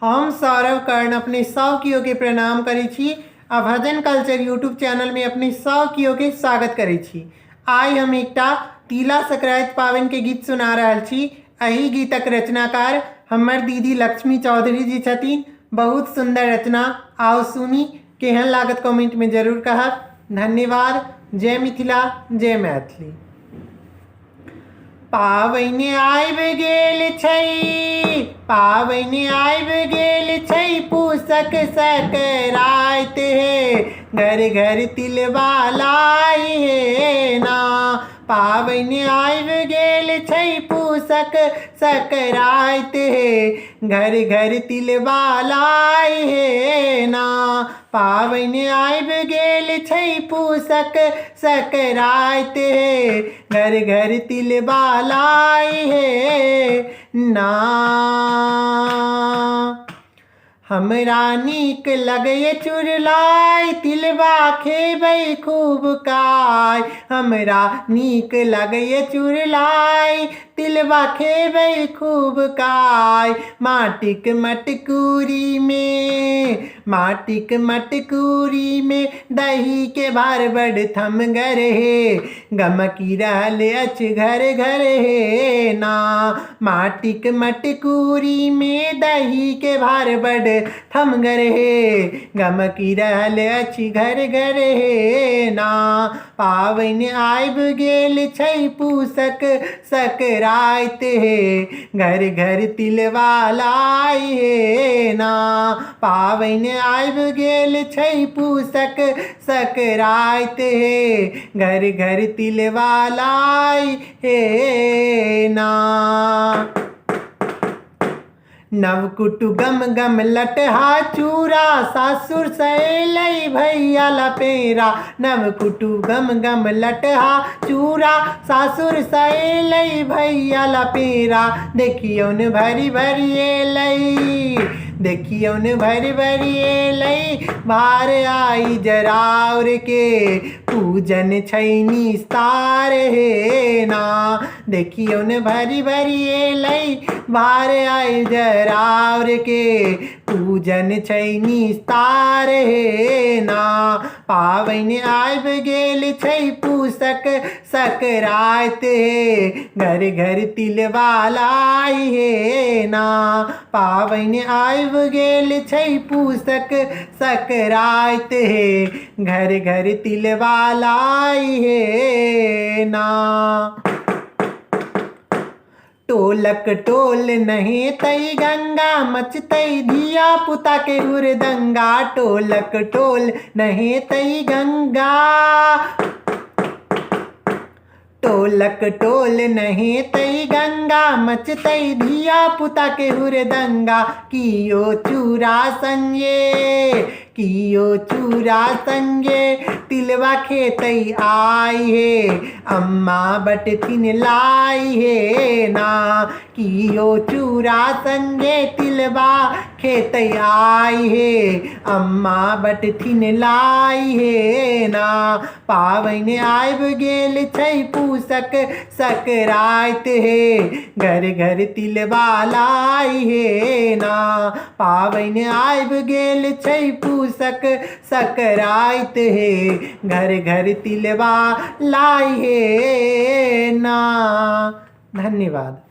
हम सौरभ कर्ण अपने सौकियों के प्रणाम करै छी आ भजन कल्चर यूट्यूब चैनल में अपने सौकियों के स्वागत करै छी। आइ हम एकटा तिला संक्रांति पावनि के गीत सुना रहल छी। एही गीतक रचनाकार हमर दीदी लक्ष्मी चौधरी जी छथिन। बहुत सुंदर रचना, आओ सुनी। केहन लागत कमेंट में जरूर कहब। धन्यवाद। जय मिथिला, जय मैथिली। पावनि आबि गेल छै, पावनि आबि गेल छै, पूसक सकराति हे, घर घर तिलबा लाई हे ना। पावनि आबि गेल छै, पूसक सकराति हे, घर घर तिलबा लाई हे ना। पावनि आबि गेल छै, पूसक सकराति हे, घर घर तिलबा लाई हे ना। हमरा नीक लगैए चुड़लाइ, तिलबा खेबै खूब काइ। हमरा नीक लगैए चुड़लाइ, तिलबा खेबै खूब काइ। माटिक मटकूरी में, माटिक मटकूरी में, दही के भार बड़ थमगर हे, गमकी रहल अछि घर घर हे ना। माटिक मटकूरी में, दही के भार बड़ थमगर हे, गमकी रहल अछि घर घर हे ना। पावनि आबि गेल छै, पूसक सकराति हे, घर घर तिलबा लाई हे ना। पावनि आबि गेल छै, पूसक सकराति हे, घर घर तिलबा लाई हे ना। नवकुटु गम गम लटहा चूरा, सासुर से अयलै भैया लपेरा। नवकुटु गम गम लटहा चूरा, सासुर से अयलै भैया लपेरा। देखियौन भरी भरी अयलै, देखियौन भरी भरी अयलै, भार आई जराउर के, पूजन छै निस्तार हे ना। देखियौन भरी भरी अयलै, भार आई जराउर के, पूजन छै निस्तार हे ना। पावनि आबि गेल छै, पूसक सकराति हे, घर घर तिलबा लाई हे ना। पावनि आबि गेल छै, पूसक सकराति हे, घर घर तिलबा लाई हे ना। टोलक टोल नहेतै गंगा, मचतै धिया पुता के हुरदंगा। टोलक टोल नहेतै गंगा, टोलक टोल नहेतै गंगा, मचतै धिया पुता के हुरदंगा। कियो चूड़ा संगे, कियो चूड़ा संगे, तिलबा खेतै आई हे, अम्मा बटथिन लाई हे ना। कियो चूड़ा संगे, तिलबा खेतै आई हे, अम्मा बटथिन लाई हे ना। पावनि आबि गेल छै, पूसक सकराति हे, घर घर तिलबा लाई हे ना। पावनि आबि गेल छै, पूसक सकराति हे, घर घर तिलबा लाई हे ना। धन्यवाद।